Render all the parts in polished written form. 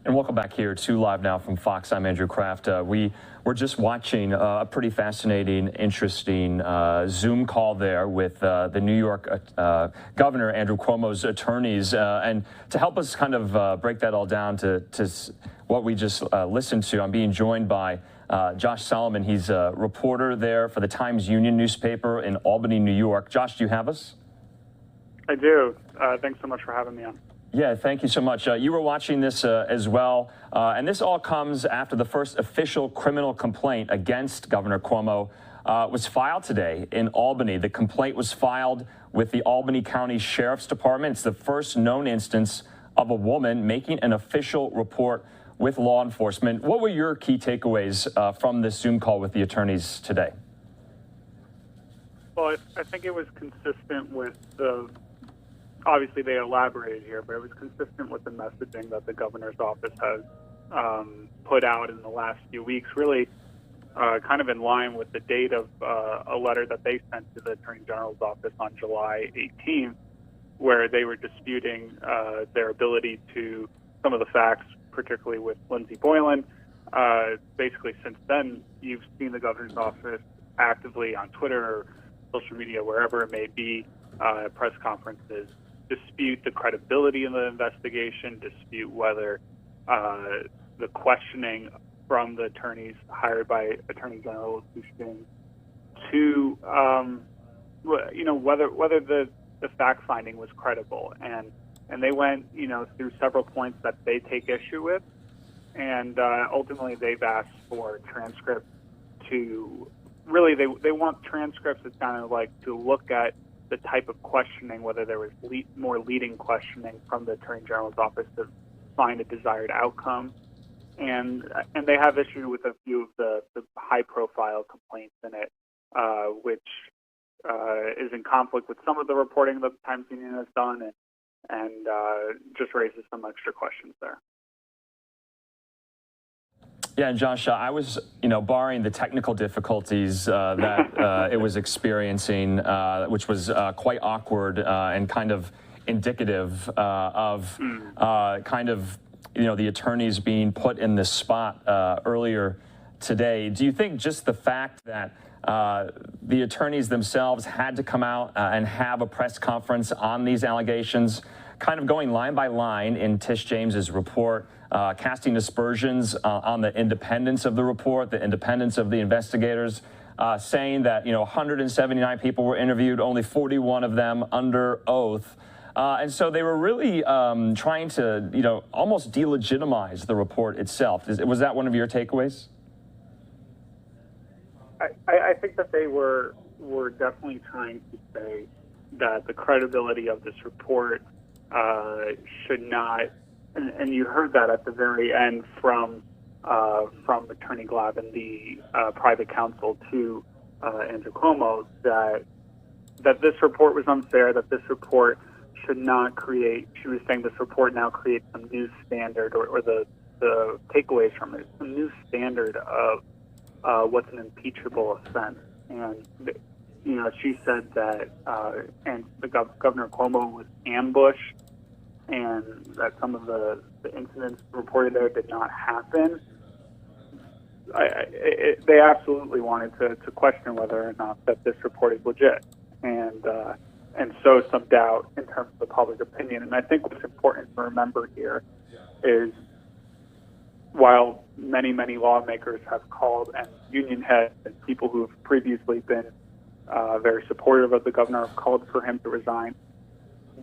And welcome back here to Live Now from Fox. I'm Andrew Kraft. We were just watching a pretty fascinating, interesting Zoom call there with the New York Governor Andrew Cuomo's attorneys. And to help us kind of break that all down to what we just listened to, I'm being joined by Josh Solomon. He's a reporter there for the Times-Union newspaper in Albany, New York. Josh, do you have us? I do. Thanks so much for having me on. Yeah, thank you so much. You were watching this as well, and this all comes after the first official criminal complaint against Governor Cuomo was filed today in Albany. The complaint was filed with the Albany County Sheriff's Department. It's the first known instance of a woman making an official report with law enforcement. What were your key takeaways from this Zoom call with the attorneys today? Well, I think it was consistent with obviously they elaborated here, but it was consistent with the messaging that the governor's office has put out in the last few weeks, really kind of in line with the date of a letter that they sent to the Attorney General's office on July 18th, where they were disputing their ability to some of the facts, particularly with Lindsey Boylan. Basically, since then, you've seen the governor's office actively on Twitter or social media, wherever it may be, press conferences, dispute the credibility of the investigation, dispute whether the questioning from the attorneys hired by Attorney General to whether the fact finding was credible, and they went through several points that they take issue with, and ultimately they've asked for transcripts to really they want transcripts. It's kind of like to look at the type of questioning, whether there was more leading questioning from the Attorney General's office to find a desired outcome. And they have issue with a few of the high-profile complaints in it, which is in conflict with some of the reporting that the Times-Union has done and just raises some extra questions there. Yeah, and Josh, I was, barring the technical difficulties that it was experiencing, which was quite awkward and kind of indicative of the attorneys being put in this spot earlier today. Do you think just the fact that the attorneys themselves had to come out and have a press conference on these allegations, kind of going line by line in Tish James's report, casting aspersions on the independence of the report, the independence of the investigators, saying that 179 people were interviewed, only 41 of them under oath, and so they were really trying to almost delegitimize the report itself. Was that one of your takeaways? I think that they were definitely trying to say that the credibility of this report should not, and you heard that at the very end from Attorney Gov and the private counsel to Andrew Cuomo, that this report was unfair, that this report should not create, she was saying this report now creates some new standard, or the takeaways from it, some new standard of what's an impeachable offense. And she said that and Governor Cuomo was ambushed, and that some of the incidents reported there did not happen. They absolutely wanted to question whether or not that this report is legit, and sow some doubt in terms of the public opinion. And I think what's important to remember here is, while many lawmakers have called, and union heads and people who have previously been very supportive of the governor have called for him to resign,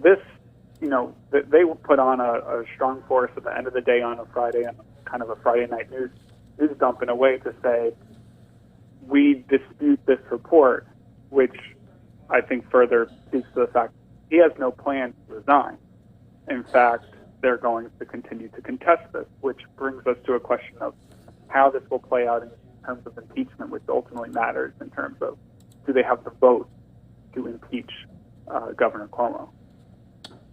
they will put on a strong force at the end of the day on a Friday, and kind of a Friday night news dump in a way to say, we dispute this report, which I think further speaks to the fact he has no plan to resign. In fact, they're going to continue to contest this, which brings us to a question of how this will play out in terms of impeachment, which ultimately matters in terms of, do they have the vote to impeach Governor Cuomo?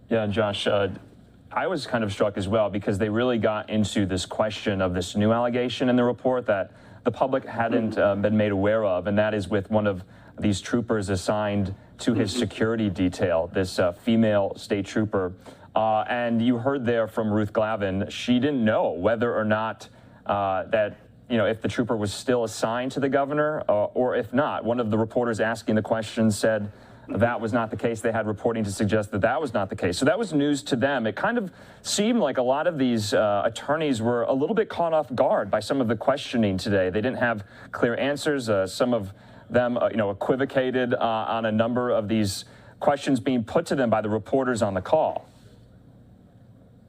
Yeah, Josh, I was kind of struck as well, because they really got into this question of this new allegation in the report that the public hadn't been made aware of, and that is with one of these troopers assigned to his security detail, this female state trooper And you heard there from Ruth Glavin, she didn't know whether or not that, if the trooper was still assigned to the governor or if not. One of the reporters asking the question said that was not the case. They had reporting to suggest that that was not the case. So that was news to them. It kind of seemed like a lot of these attorneys were a little bit caught off guard by some of the questioning today. They didn't have clear answers. Some of them, equivocated on a number of these questions being put to them by the reporters on the call.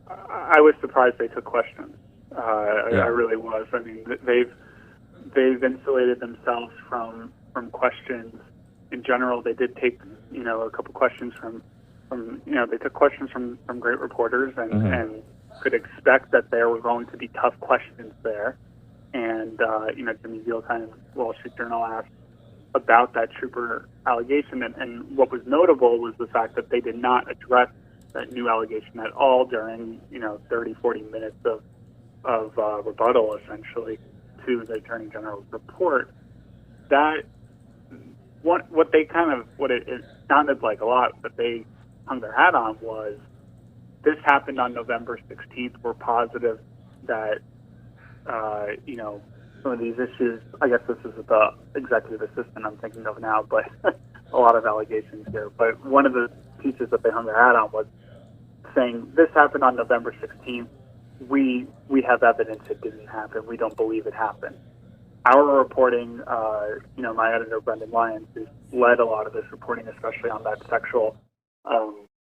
I was surprised they took questions. I really was. I mean, they've insulated themselves from questions. In general, they did take a couple questions from they took questions from great reporters and could expect that there were going to be tough questions there. And Jimmy Vielheim, Wall Street Journal asked about that trooper allegation, and what was notable was the fact that they did not address that new allegation at all during 30, 40 minutes of rebuttal, essentially, to the Attorney General's report. That what it sounded like a lot that they hung their hat on was this happened on November 16th. We're positive that some of these issues. I guess this is the executive assistant I'm thinking of now, but a lot of allegations here. But one of the pieces that they hung their hat on was saying this happened on November 16th. We have evidence it didn't happen. We don't believe it happened. Our reporting, my editor, Brendan Lyons, who's led a lot of this reporting, especially on that sexual,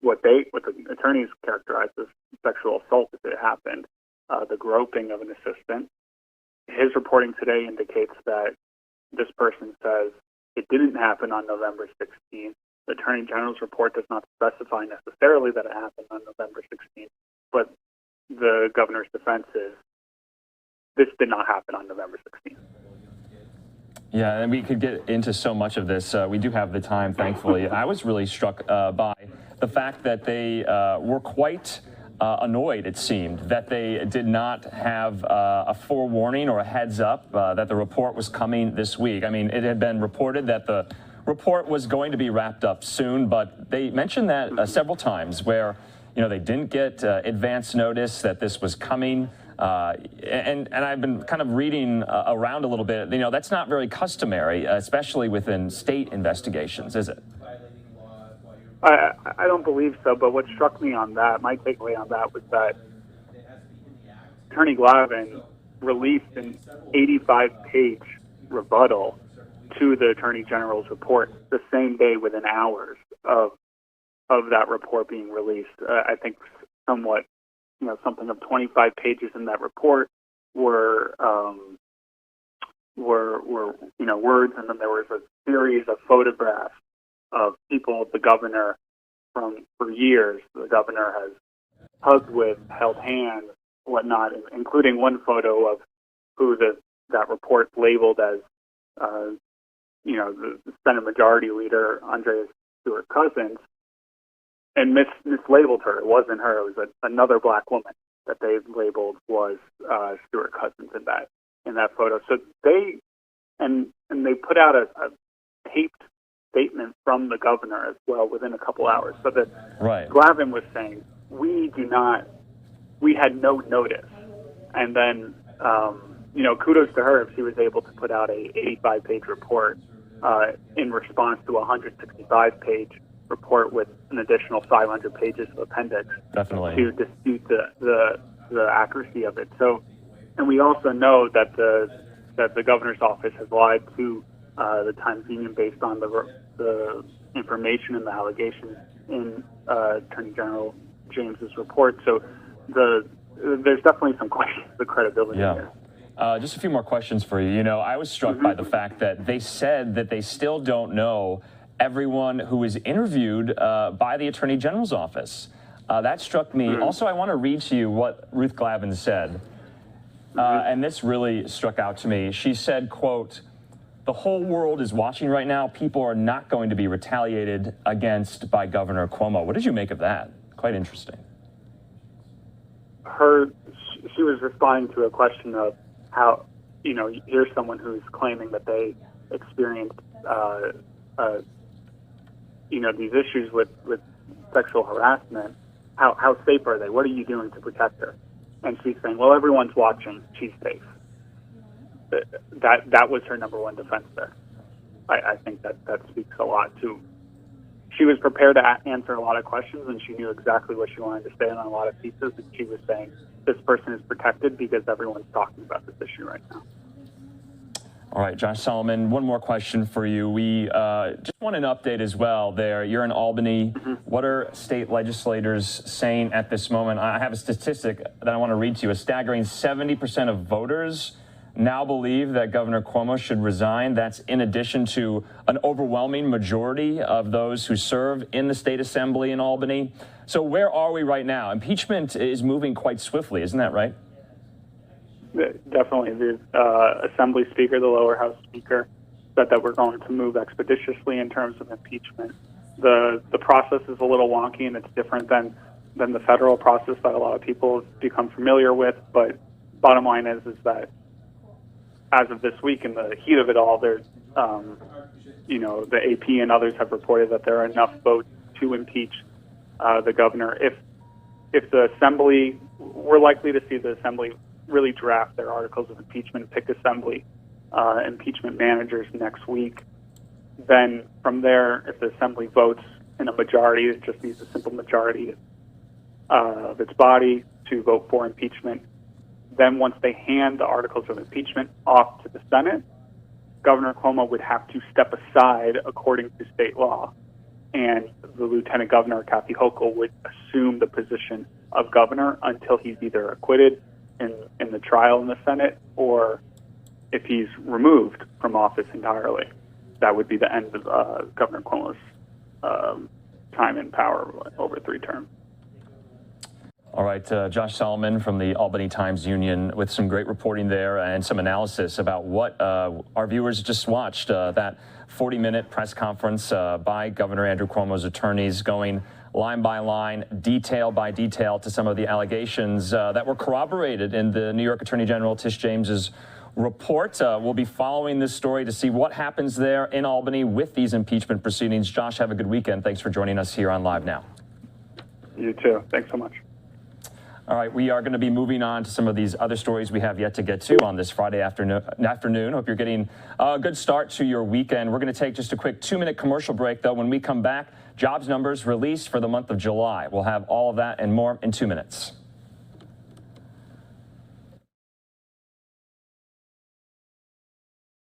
what the attorneys characterized as sexual assault if it happened, the groping of an assistant. His reporting today indicates that this person says it didn't happen on November 16th. The Attorney General's report does not specify necessarily that it happened on November 16th, but the governor's defense is this did not happen on November 16th. Yeah, and we could get into so much of this. We do have the time, thankfully. I was really struck by the fact that they were quite annoyed, it seemed, that they did not have a forewarning or a heads up that the report was coming this week. I mean, it had been reported that the report was going to be wrapped up soon, but they mentioned that several times where, they didn't get advance notice that this was coming. And I've been kind of reading around a little bit. That's not very customary, especially within state investigations, is it? I don't believe so, but what struck me on that, my takeaway on that, was that Attorney Glavin released an 85-page rebuttal to the Attorney General's report the same day within hours of that report being released. I think somewhat, something of 25 pages in that report were words, and then there was a series of photographs of people the governor for years the governor has hugged with, held hands, whatnot, including one photo of who that report labeled as the Senate Majority Leader Andrea Stewart Cousins, and mislabeled her. It wasn't her. It was another black woman that they labeled was Stewart Cousins in that photo. So they put out a taped statement from the governor as well within a couple hours. So that Glavin was saying, we had no notice. And then, kudos to her if she was able to put out a 85-page report in response to a 165-page report with an additional 500 pages of appendix. Definitely. To dispute the accuracy of it. So, and we also know that the governor's office has lied to the Times-Union based on the information and the allegations in Attorney General James's report. So there's definitely some questions of the credibility here. Just a few more questions for you. I was struck by the fact that they said that they still don't know everyone who was interviewed by the Attorney General's office. That struck me. Also, I want to read to you what Ruth Glavin said. And this really struck out to me. She said, quote, "The whole world is watching right now. People are not going to be retaliated against by Governor Cuomo." What did you make of that? Quite interesting. She was responding to a question of how, here's someone who's claiming that they experienced, these issues with sexual harassment. how safe are they? What are you doing to protect her? And she's saying, well, everyone's watching. She's safe. That was her number one defense there. I think that speaks a lot to. She was prepared to answer a lot of questions, and she knew exactly what she wanted to say on a lot of pieces. And she was saying, this person is protected because everyone's talking about this issue right now. All right, Josh Solomon, one more question for you. We just want an update as well there. You're in Albany. Mm-hmm. What are state legislators saying at this moment? I have a statistic that I want to read to you. A staggering 70% of voters now believe that Governor Cuomo should resign. That's in addition to an overwhelming majority of those who serve in the state assembly in Albany. So where are we right now? Impeachment is moving quite swiftly, isn't that right? Definitely. The Assembly Speaker, the lower house speaker, said that we're going to move expeditiously in terms of impeachment. The process is a little wonky, and it's different than the federal process that a lot of people have become familiar with. But bottom line is that as of this week, in the heat of it all, there's, the AP and others have reported that there are enough votes to impeach the governor. If the Assembly, we're likely to see the Assembly really draft their articles of impeachment, pick Assembly impeachment managers next week. Then from there, if the Assembly votes in a majority, it just needs a simple majority of its body to vote for impeachment. Then once they hand the articles of impeachment off to the Senate, Governor Cuomo would have to step aside according to state law, and the Lieutenant Governor, Kathy Hochul, would assume the position of governor until he's either acquitted in the trial in the Senate, or if he's removed from office entirely. That would be the end of Governor Cuomo's time in power over 3 terms. All right, Josh Solomon from the Albany Times-Union with some great reporting there and some analysis about what our viewers just watched, that 40-minute press conference by Governor Andrew Cuomo's attorneys going line by line, detail by detail to some of the allegations that were corroborated in the New York Attorney General Tish James's report. We'll be following this story to see what happens there in Albany with these impeachment proceedings. Josh, have a good weekend. Thanks for joining us here on Live Now. You too. Thanks so much. All right, we are going to be moving on to some of these other stories we have yet to get to on this Friday afternoon. Hope you're getting a good start to your weekend. We're going to take just a quick 2-minute commercial break, though. When we come back, jobs numbers released for the month of July. We'll have all of that and more in 2 minutes.